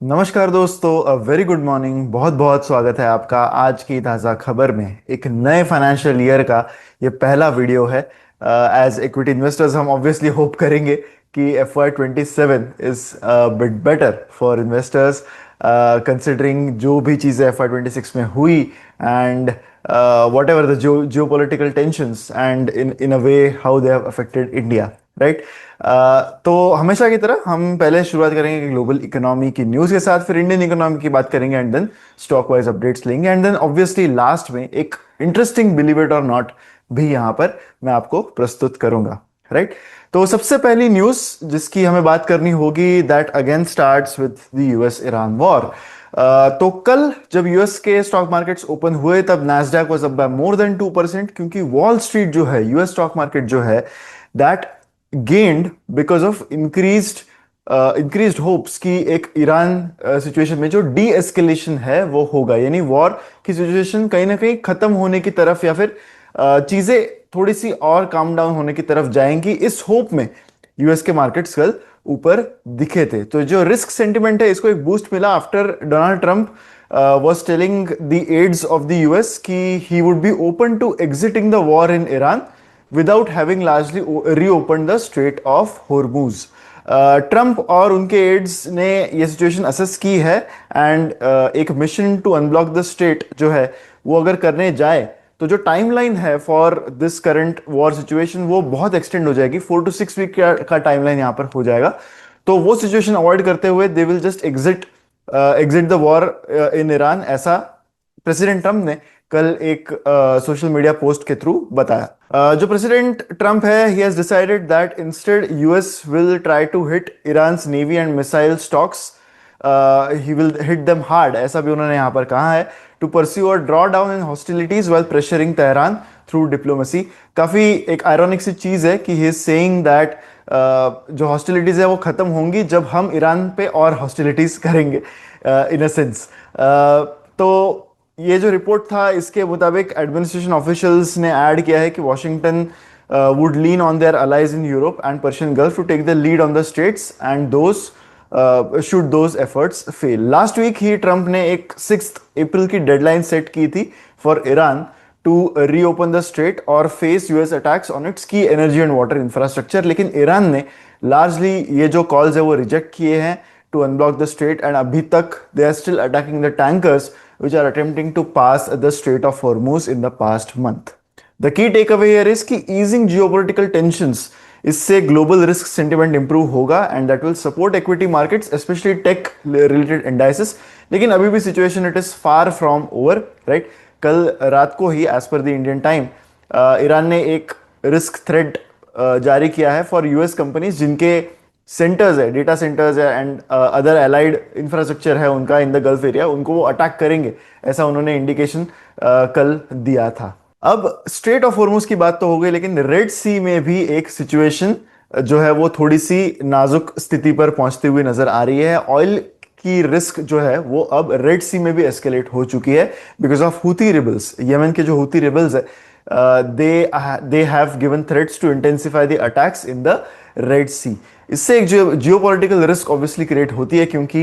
नमस्कार दोस्तों, a very good morning. बहुत बहुत स्वागत है आपका आज की ताज़ा खबर में। एक नए फाइनेंशियल ईयर का ये पहला वीडियो है। एज इक्विटी इन्वेस्टर्स हम ऑब्वियसली होप करेंगे कि FY 27 is bit better for investors, considering जो भी चीज़ें FY 26 में हुई and what ever the geo political tensions and in a way how they have affected India, right. तो हमेशा की तरह हम पहले शुरुआत करेंगे ग्लोबल इकोनॉमी की न्यूज़ के साथ, फिर इंडियन इकोनॉमी की बात करेंगे and then stock wise updates लेंगे एंड देन ऑब्वियसली लास्ट में एक इंटरेस्टिंग बिलीव इट और नॉट भी यहां पर मैं आपको प्रस्तुत करूंगा, राइट। तो सबसे पहली न्यूज़ जिसकी हमें बात करनी होगी that again starts with the US Iran war. तो कल जब यूएस के स्टॉक मार्केट्स ओपन हुए तब Nasdaq was up by more than 2%, क्योंकि वॉल स्ट्रीट जो है, यूएस स्टॉक मार्केट जो है, that gained because of increased hopes कि एक ईरान सिचुएशन में जो डी एस्केलेशन है वो होगा, यानी वॉर की सिचुएशन कहीं ना कहीं खत्म होने की तरफ या फिर चीजें थोड़ी सी और काम डाउन होने की तरफ जाएंगी। इस होप में यूएस के मार्केट्स कल ऊपर दिखे थे। तो जो रिस्क सेंटिमेंट है इसको एक बूस्ट मिला after Donald Trump was telling the aides of the US कि he would be open to exiting the war in Iran without having largely reopened the Strait of Hormuz। Trump और उनके ads ने ये situation assess की है and एक mission to unblock the state जो है वो अगर करने जाए तो जो टाइमलाइन है for this current war situation वो बहुत एक्सटेंड हो जाएगी। 4 to 6 वीक का टाइमलाइन यहाँ पर हो जाएगा। तो वो सिचुएशन अवॉइड करते हुए they will just exit the war in Iran, ऐसा प्रेसिडेंट ट्रंप ने कल एक सोशल मीडिया पोस्ट के थ्रू बताया। जो प्रेसिडेंट ट्रंप है, he has decided that instead US will try to hit Iran's navy and missile stocks, he will hit them hard, ऐसा भी उन्होंने यहाँ पर कहा है, टू परस्यू और draw down in hostilities while pressuring Tehran through diplomacy. काफी एक आयरॉनिक सी चीज है कि ही इज सेइंग दैट जो हॉस्टिलिटीज है वो खत्म होंगी जब हम ईरान पे और हॉस्टिलिटीज करेंगे, इन अ सेंस। तो ये जो रिपोर्ट था इसके मुताबिक एडमिनिस्ट्रेशन ऑफिशियल्स ने ऐड किया है कि Washington would lean on their allies in Europe and Persian Gulf to take the lead on the states and those should those efforts fail। Last week ही ट्रंप ने एक 6 अप्रैल की डेडलाइन सेट की थी for Iran to reopen the strait और face US attacks on its key energy and water infrastructure, लेकिन Iran ने लार्जली ये जो कॉल्स है वो रिजेक्ट किए हैं to unblock the strait and अभी तक they are still attacking the tankers which are attempting to pass the Strait of Hormuz in the past month। The key takeaway here is कि easing geopolitical tensions इससे global risk sentiment improve होगा and that will support equity markets especially tech related indices। लेकिन अभी भी situation it is far from over, right। कल रात को ही as per the Indian time Iran ने एक risk threat जारी किया है फॉर यूएस कंपनीज जिनके सेंटर्स है, डेटा सेंटर्स है एंड अदर एलाइड इंफ्रास्ट्रक्चर है उनका इन द गल्फ एरिया, उनको वो अटैक करेंगे, ऐसा उन्होंने इंडिकेशन कल दिया था। अब स्ट्रेट ऑफ हॉर्मुज की बात तो हो गई, लेकिन रेड सी में भी एक सिचुएशन जो है वो थोड़ी सी नाजुक स्थिति पर पहुंचती हुई नजर आ रही है। ऑयल की रिस्क जो है वो अब रेड सी में भी एस्केलेट हो चुकी है because of Houthi rebels. Yemen के जो हूथी रिबल्स है they have given threats to intensify the attacks in the Red Sea. इससे एक जियोपॉलिटिकल रिस्क ऑब्वियसली क्रिएट होती है क्योंकि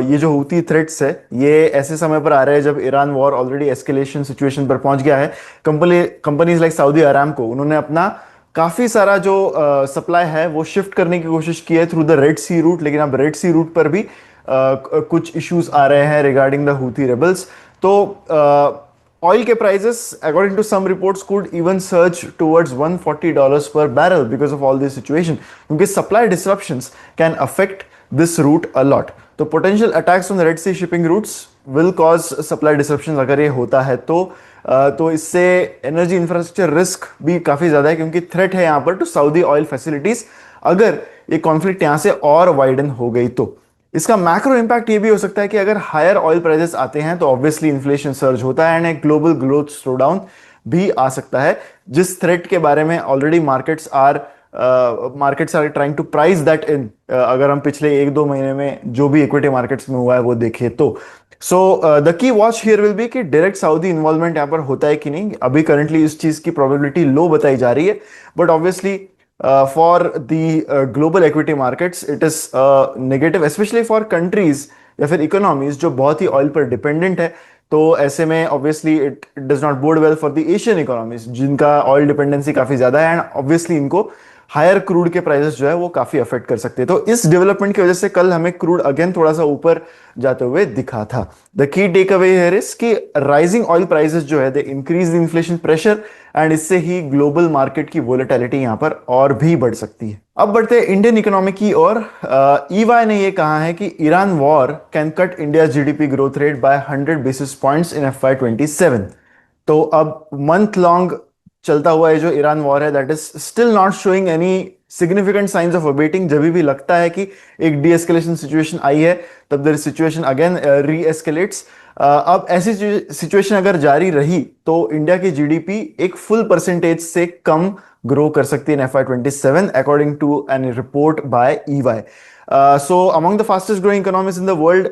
ये जो हूती थ्रेट्स है ये ऐसे समय पर आ रहे हैं जब Iran war already escalation situation पर पहुंच गया है। कंपनीज लाइक सऊदी अरामको उन्होंने अपना काफी सारा जो सप्लाई है वो शिफ्ट करने की कोशिश की है through the Red Sea route, लेकिन अब रेड सी रूट पर भी कुछ इश्यूज आ रहे हैं रिगार्डिंग द हूती रेबल्स। तो oil के prices according to some reports could even surge towards $140 per barrel because of all this situation, क्योंकि supply disruptions can affect this route a lot। तो potential attacks on the Red Sea shipping routes will cause supply disruptions अगर ये होता है तो इससे energy infrastructure risk भी काफी ज्यादा है क्योंकि थ्रेट है यहाँ पर टू सऊदी ऑयल फैसिलिटीज अगर ये कॉन्फ्लिक्ट यहाँ से और वाइडन हो गई तो। इसका मैक्रो इंपैक्ट ये भी हो सकता है कि अगर हायर ऑयल प्राइसेस आते हैं तो ऑब्वियसली इन्फ्लेशन सर्ज होता है एंड एक ग्लोबल ग्रोथ स्लो डाउन भी आ सकता है, जिस थ्रेट के बारे में already markets are trying to price that in. अगर हम पिछले 1-2 महीने में जो भी इक्विटी मार्केट्स में हुआ है वो देखें तो the key watch here will be कि डायरेक्ट सऊदी इन्वॉल्वमेंट यहाँ पर होता है कि नहीं। अभी करंटली इस चीज की प्रोबेबिलिटी लो बताई जा रही है, but obviously for the global equity markets it is negative, especially for countries या फिर इकोनॉमीज जो बहुत ही ऑयल पर डिपेंडेंट है, तो ऐसे में obviously it does not bode well for the Asian economies जिनका ऑयल डिपेंडेंसी काफी ज्यादा है, एंड ऑब्वियसली इनको हायर क्रूड के प्राइसेस जो है वो काफी अफेक्ट कर सकते हैं। तो इस डेवलपमेंट की वजह से कल हमें क्रूड अगेन थोड़ा सा ऊपर जाते हुए दिखा था। The key take away here is कि राइजिंग ऑयल प्राइसेस जो है they increase the inflation pressure, and इससे ही ग्लोबल मार्केट की वोलेटिलिटी यहां पर और भी बढ़ सकती है। अब बढ़ते हैं इंडियन इकोनॉमी की ओर। ईवाई ने यह कहा है कि Iran war can cut India GDP growth rate by 100 basis points in FY27। तो अब मंथ लॉन्ग चलता हुआ है जो ईरान वॉर है, that is still not showing any significant science of abetting. जब भी लगता है कि एक डी एस्केलेशन सिचुएशन आई है, तब देयर सिचुएशन अगेन री एस्केलेट्स। अब ऐसी सिचुएशन अगर जारी रही तो इंडिया की जीडीपी एक फुल परसेंटेज से कम ग्रो कर सकती है in FY27 according to an report by EY. So among the fastest growing economies in the world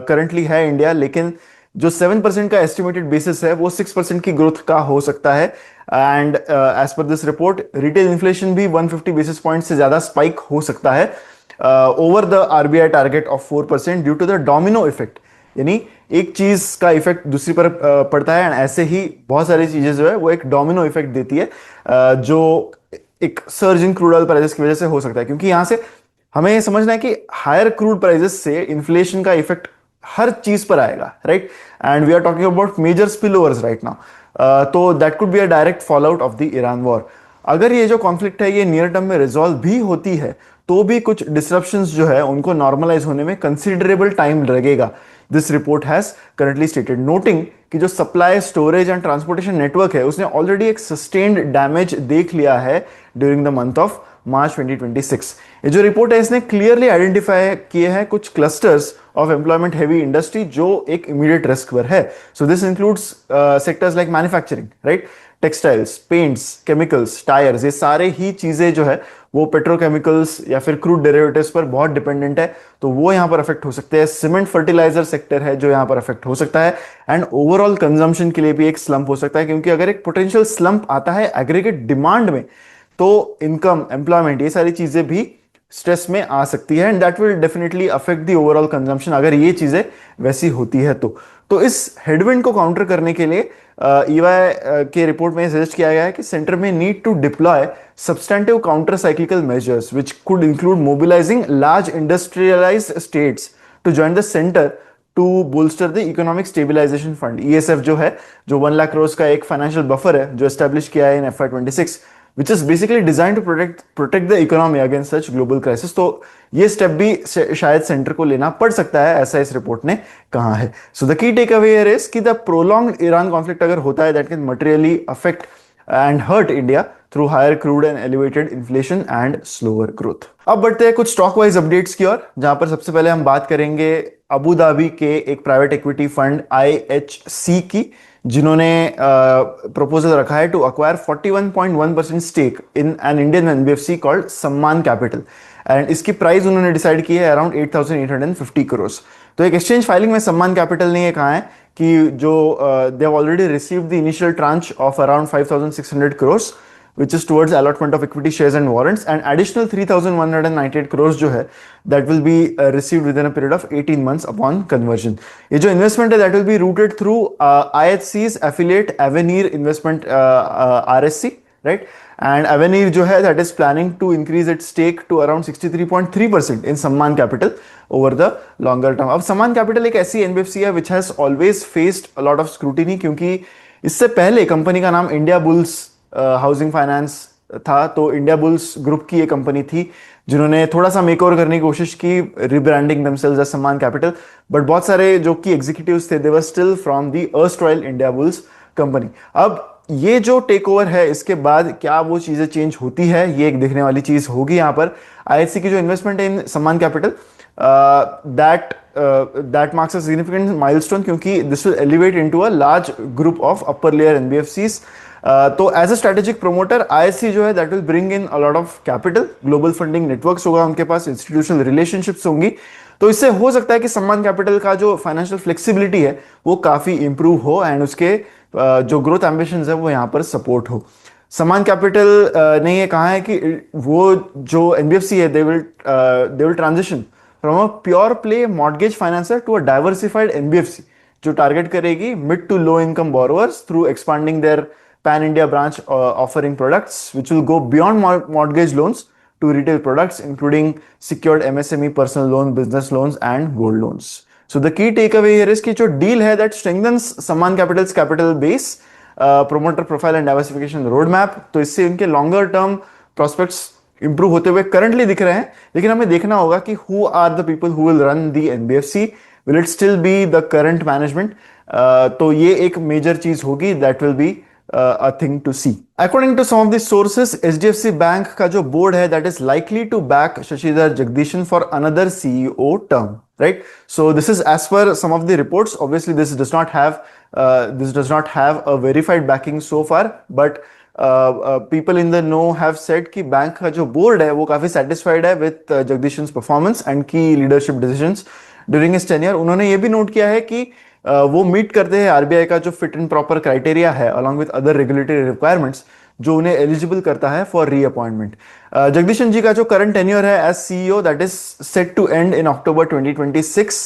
currently है इंडिया, लेकिन जो 7% का एस्टिमेटेड बेसिस है वो 6% की ग्रोथ का हो सकता है। And as per this report retail inflation भी 150 बेसिस पॉइंट से ज्यादा स्पाइक हो सकता है over the RBI target of 4% due to the domino effect. यानी एक चीज का इफेक्ट दूसरी पर पड़ता है, एंड ऐसे ही बहुत सारी चीजें जो है वो एक डोमिनो इफेक्ट देती है, जो एक सर्ज इन क्रूड ऑयल प्राइसेस की वजह से हो सकता है। क्योंकि यहां से हमें ये समझना है कि हायर क्रूड प्राइसेस से इन्फ्लेशन का इफेक्ट हर चीज पर आएगा, right? And we are talking about major spillovers right now. तो that could be a direct fallout of the Iran war. अगर ये जो कॉन्फ्लिक्ट है ये नियर टर्म में रिजॉल्व भी होती है, तो भी कुछ डिसरप्शंस जो है उनको नॉर्मलाइज होने में कंसिडरेबल टाइम लगेगा, this report has currently stated, noting कि जो supply, storage and transportation network है उसने ऑलरेडी एक सस्टेन्ड डैमेज देख लिया है during the month of March 2026। ये जो रिपोर्ट है इसने क्लियरली आइडेंटिफाई किए हैं कुछ clusters of employment heavy industry जो एक इमीडिएट रिस्क पर है। So this includes sectors like manufacturing, right, textiles, paints, chemicals, tyres, ये सारे ही चीजें जो है वो पेट्रोकेमिकल्स या फिर क्रूड डेरिवेटिव्स पर बहुत डिपेंडेंट है, तो वो यहां पर अफेक्ट हो सकते हैं। सीमेंट फर्टिलाइजर सेक्टर है जो यहां पर अफेक्ट हो सकता है, एंड ओवरऑल कंजम्पशन के लिए भी एक स्लंप हो सकता है, क्योंकि अगर एक पोटेंशियल स्लंप आता है एग्रीगेट डिमांड में, तो इनकम, एम्प्लॉयमेंट, ये सारी चीजें भी स्ट्रेस में आ सकती है, and that will definitely affect the overall consumption अगर ये चीजें वैसी होती है तो इस हेडविंड को काउंटर करने के लिए ईवाई के रिपोर्ट में सजेस्ट किया गया है कि सेंटर में need to deploy substantive counter cyclical measures which could include mobilising large industrialised states to join the centre to bolster the economic stabilisation fund, ESF जो है, जो 1 लाख करोड़ का एक फाइनेंशियल बफर है जो एस्टेब्लिश किया है इन FY26, which is basically designed to protect the economy against such global crisis। तो ये स्टेप भी शायद सेंटर को लेना पड़ सकता है, ऐसा इस रिपोर्ट ने कहा है। So the key take away here is कि द प्रोलॉन्ग्ड ईरान कॉन्फ्लिक्ट अगर होता है that can materially affect and hurt India through higher crude and elevated inflation and slower growth. अब बढ़ते हैं कुछ स्टॉक वाइज अपडेट्स की ओर, जहां पर सबसे पहले हम बात करेंगे अबू धाबी के एक प्राइवेट इक्विटी फंड IHC की, जिन्होंने प्रपोजल रखा है to acquire 41.1% stake in an Indian NBFC called Sammaan Capital, and इसकी प्राइस उन्होंने डिसाइड की है अराउंड 8,850 करोड़। तो एक एक्सचेंज फाइलिंग में सम्मान कैपिटल ने ये कहा है कि जो they have already received the initial tranche of around 5,600 crore which is towards allotment of equity shares and warrants, and additional 3,198 crores जो है that will be received within a period of 18 months upon conversion। ये जो investment है that will be routed through IHC's affiliate Avenir Investment RSC, right? And Avenir जो है that is planning to increase its stake to around 63.3% in Sammaan Capital over the longer term। अब Sammaan Capital एक ऐसी NBFC है which has always faced a lot of scrutiny, क्योंकि इससे पहले company का नाम इंडिया बुल्स हाउसिंग फाइनेंस था। तो इंडिया बुल्स ग्रुप की ये कंपनी थी जिन्होंने थोड़ा सा मेकओवर करने की कोशिश की, rebranding themselves as Sammaan capital, but बहुत सारे जो कि एग्जीक्यूटिव्स थे they were still from the erstwhile Indiabulls company. अब ये जो टेक ओवर है इसके बाद क्या वो चीजें चेंज होती है, ये एक देखने वाली चीज होगी। यहाँ पर IHC की जो इन्वेस्टमेंट है इन सम्मान capital, that marks a significant milestone, क्योंकि this will elevate into a large group of upper layer NBFCs। तो as a strategic promoter IHC जो है that will bring in a lot of capital, global funding networks होगा उनके पास, institutional relationships होंगी, तो इससे हो सकता है कि सम्मान कैपिटल का जो फाइनेंशियल फ्लेक्सिबिलिटी है वो काफी इंप्रूव हो, एंड उसके जो ग्रोथ एम्बिशंस है वो यहाँ पर सपोर्ट हो। सम्मान कैपिटल ने ये कहा है कि वो जो NBFC है they will transition from a pure play mortgage financer to a diversified NBFC जो टारगेट करेगी mid to low income borrowers through expanding their pan India branch offering products which will go beyond mortgage loans to retail products, including secured MSME, personal loan, business loans, and gold loans. So the key takeaway here is कि जो deal है that strengthens Sammaan Capital's capital base, promoter profile and diversification roadmap. तो इससे उनके longer term prospects improve होते हुए currently दिख रहे हैं, लेकिन हमें देखना होगा कि who are the people who will run the NBFC. Will it still be the current management? तो ये एक major चीज होगी that will be a thing to see. According to some of the sources, HDFC Bank का जो board है that is likely to back Shashidhar Jagdishan for another CEO term, right? So this is as per some of the reports. Obviously, this does not have a verified backing so far, but people in the know have said कि bank का जो board है वो काफी satisfied है with Jagdishan's performance and key leadership decisions during his tenure. उन्होंने ये भी नोट किया है कि वो मीट करते हैं आरबीआई का जो फिट एंड प्रॉपर क्राइटेरिया है along with other regulatory requirements जो उन्हें एलिजिबल करता है फॉर रीअपॉइंटमेंट. जगदीशन जी का जो करंट टेन्योर है as CEO that is set to end in October 2026.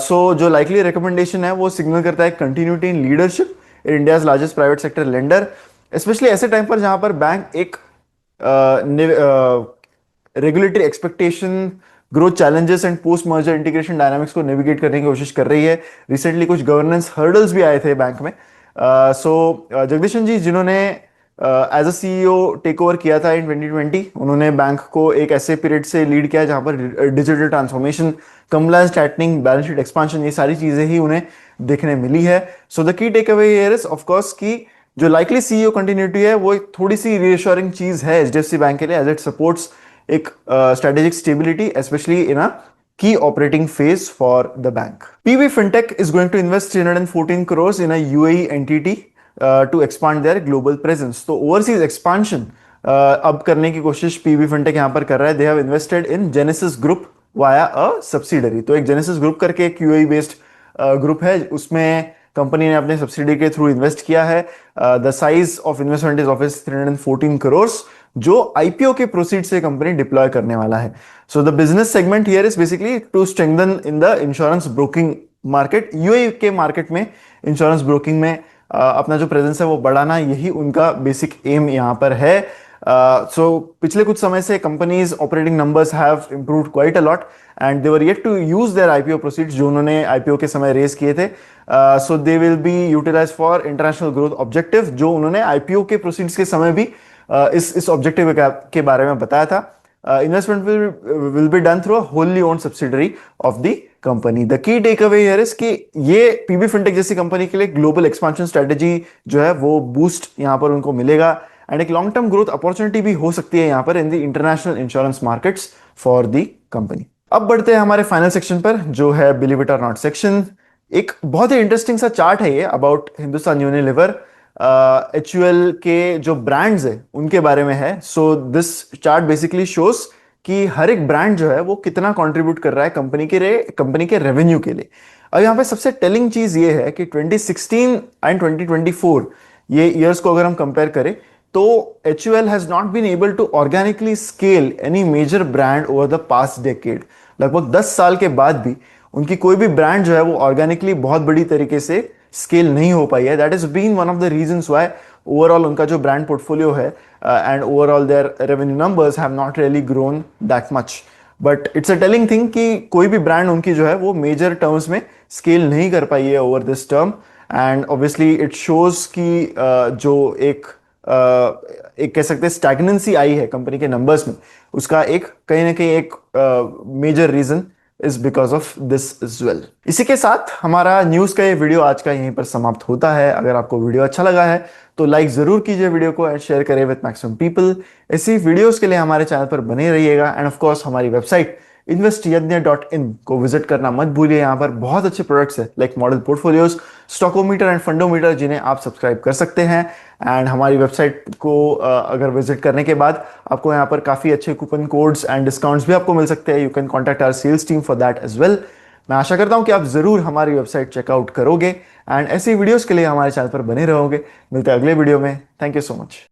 So जो लाइकली रिकमेंडेशन है वो सिग्नल करता है continuity in leadership in India's largest private sector lender, specially ऐसे टाइम पर जहां पर बैंक एक regulatory expectation, growth challenges and post merger integration dynamics को नेविगेट करने की कोशिश कर रही है. रिसेंटली कुछ गवर्नेंस हर्डल्स भी आए थे बैंक में. जगदीशन जी जिन्होंने as a CEO take over किया था इन 2020, उन्होंने बैंक को एक ऐसे पीरियड से लीड किया जहां पर digital transformation, compliance tightening, balance sheet expansion, ये सारी चीजें ही उन्हें देखने मिली है. So the key take away here is of course कि जो लाइकली सीईओ कंटिन्यूटी है वो थोड़ी सी रीअश्योरिंग चीज है एचडीएफसी बैंक के लिए एज इट सपोर्ट्स एक strategic stability, especially in a key operating phase for the bank. PB Fintech is going to invest 314 crores in a UAE entity to expand their global presence. तो overseas expansion अब करने की कोशिश PB Fintech यहाँ पर कर रहा है. They have invested in Genesis Group via a subsidiary. तो एक Genesis Group करके एक UAE based ग्रुप है, उसमें कंपनी ने अपने सब्सिडी के थ्रू इन्वेस्ट किया है. The size of investment is office 314 crores जो आईपीओ के प्रोसीड से कंपनी डिप्लॉय करने वाला है. So the business segment here is basically to strengthen in the insurance broking market. UAE के मार्केट में इंश्योरेंस ब्रोकिंग में अपना जो प्रेजेंस है वो बढ़ाना, यही उनका बेसिक एम यहाँ पर है. पिछले कुछ समय से companies operating numbers have improved quite a lot and they were yet to use their IPO proceeds जो उन्होंने आईपीओ के समय रेज किए थे. So they will be utilise for international growth objective जो उन्होंने आईपीओ के प्रोसीड्स के समय भी इस ऑब्जेक्टिव के बारे में बताया था. Investment will be done through a wholly owned subsidiary of the company. The key take away here is कि ये पीबी फिनटेक जैसी कंपनी के लिए ग्लोबल एक्सपेंशन स्ट्रेटेजी जो है वो बूस्ट यहां पर उनको मिलेगा एंड एक लॉन्ग टर्म ग्रोथ अपॉर्चुनिटी भी हो सकती है यहां पर in the international insurance markets for the company. अब बढ़ते हैं हमारे फाइनल सेक्शन पर जो है बिलीव इट और नॉट सेक्शन. एक बहुत ही इंटरेस्टिंग सा चार्ट है ये अबाउट हिंदुस्तान यूनिलीवर. HUL के जो ब्रांड्स है उनके बारे में है. So this chart basically shows कि हर एक ब्रांड जो है वो कितना कंट्रीब्यूट कर रहा है कंपनी के रेवेन्यू के लिए. अब यहाँ पे सबसे टेलिंग चीज ये है कि 2016 एंड 2024 ये ईयर्स को अगर हम कंपेयर करें तो HUL has not been able to organically scale any major brand over the past decade. लगभग 10 साल के बाद भी उनकी कोई भी ब्रांड जो है वो ऑर्गेनिकली बहुत बड़ी तरीके से स्केल नहीं हो पाई है. That is been one of the reasons why overall उनका जो ब्रांड पोर्टफोलियो है and overall their revenue numbers have not really grown that much. But it's a telling thing कि कोई भी ब्रांड उनकी जो है वो मेजर टर्म्स में स्केल नहीं कर पाई है over this term and obviously it shows कि जो एक कह सकते हैं स्टैग्नेंसी आई है कंपनी के नंबर्स में, उसका एक कहीं ना कहीं एक major reason is because of this is well. इसी के साथ हमारा न्यूज का ये वीडियो आज का यहीं पर समाप्त होता है. अगर आपको वीडियो अच्छा लगा है तो लाइक जरूर कीजिए वीडियो को एंड शेयर करें विद मैक्सिमम पीपल. ऐसी वीडियोस के लिए हमारे चैनल पर बने रहिएगा एंड ऑफ कोर्स हमारी वेबसाइट investYadnya.in को विजिट करना मत भूलिए. यहाँ पर बहुत अच्छे प्रोडक्ट्स है लाइक मॉडल पोर्टफोलियोज, स्टॉकोमीटर एंड फंडोमीटर जिन्हें आप सब्सक्राइब कर सकते हैं. एंड हमारी वेबसाइट को अगर विजिट करने के बाद आपको यहाँ पर काफ़ी अच्छे कूपन कोड्स एंड डिस्काउंट्स भी आपको मिल सकते हैं. You can contact our sales team for that as well. मैं आशा करता हूँ कि आप जरूर हमारी वेबसाइट चेकआउट करोगे एंड ऐसी वीडियोज़ के लिए हमारे चैनल पर बने रहोगे. मिलते हैं अगले वीडियो में. Thank you so much.